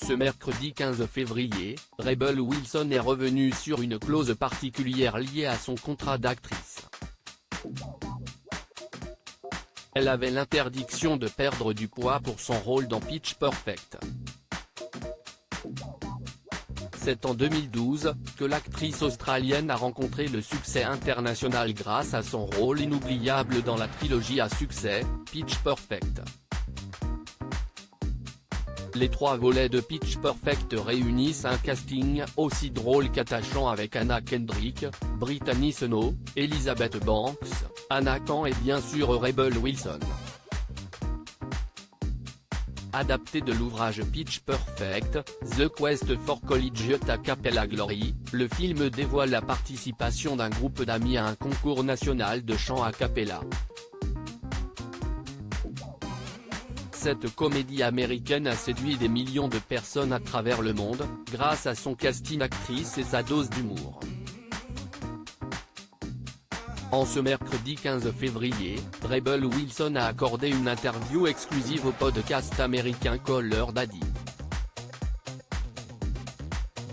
Ce mercredi 15 février, Rebel Wilson est revenue sur une clause particulière liée à son contrat d'actrice. Elle avait l'interdiction de perdre du poids pour son rôle dans Pitch Perfect. C'est en 2012 que l'actrice australienne a rencontré le succès international grâce à son rôle inoubliable dans la trilogie à succès, Pitch Perfect. Les 3 volets de Pitch Perfect réunissent un casting aussi drôle qu'attachant avec Anna Kendrick, Brittany Snow, Elizabeth Banks, Anna Khan et bien sûr Rebel Wilson. Adapté de l'ouvrage Pitch Perfect, The Quest for Collegiate a Cappella Glory, le film dévoile la participation d'un groupe d'amis à un concours national de chant a cappella. Cette comédie américaine a séduit des millions de personnes à travers le monde, grâce à son casting actrice et sa dose d'humour. En ce mercredi 15 février, Rebel Wilson a accordé une interview exclusive au podcast américain Call Her Daddy.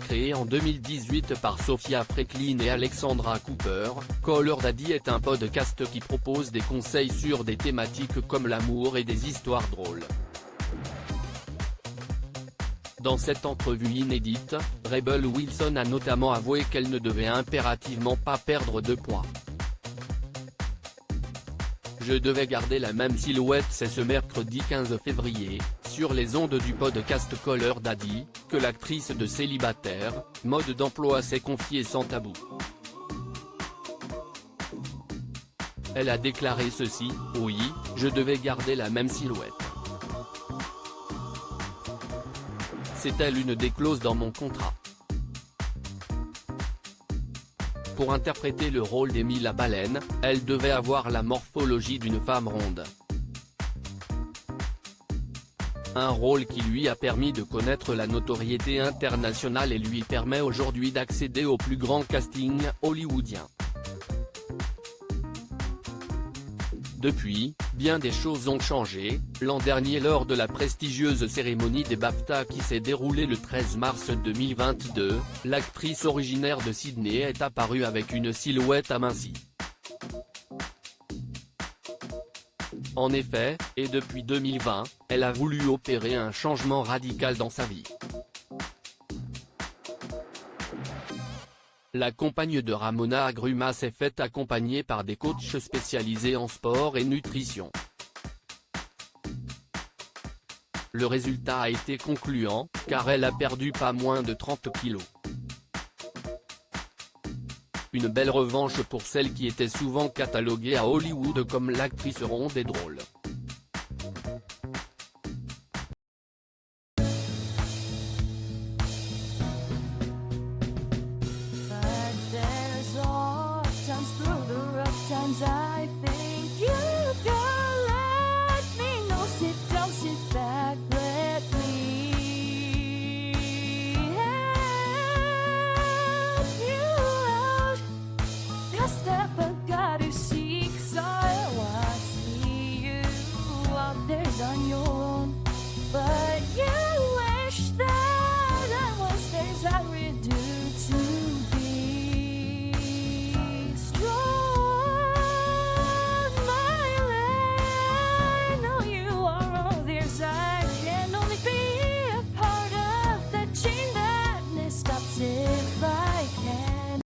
Créé en 2018 par Sophia Frecklin et Alexandra Cooper, Call Her Daddy est un podcast qui propose des conseils sur des thématiques comme l'amour et des histoires drôles. Dans cette entrevue inédite, Rebel Wilson a notamment avoué qu'elle ne devait impérativement pas perdre de poids. Je devais garder la même silhouette. C'est ce mercredi 15 février, sur les ondes du podcast Call Her Daddy, que l'actrice de Célibataire, mode d'emploi s'est confiée sans tabou. Elle a déclaré ceci: « Oui, je devais garder la même silhouette. C'était l'une des clauses dans mon contrat. » Pour interpréter le rôle d'Amy la baleine, elle devait avoir la morphologie d'une femme ronde. Un rôle qui lui a permis de connaître la notoriété internationale et lui permet aujourd'hui d'accéder au plus grand casting hollywoodien. Depuis, bien des choses ont changé. L'an dernier, lors de la prestigieuse cérémonie des BAFTA qui s'est déroulée le 13 mars 2022, l'actrice originaire de Sydney est apparue avec une silhouette amincie. En effet, et depuis 2020, elle a voulu opérer un changement radical dans sa vie. La compagne de Ramona Agruma s'est faite accompagner par des coachs spécialisés en sport et nutrition. Le résultat a été concluant, car elle a perdu pas moins de 30 kilos. Une belle revanche pour celle qui était souvent cataloguée à Hollywood comme l'actrice ronde et drôle. Times through the rough times I think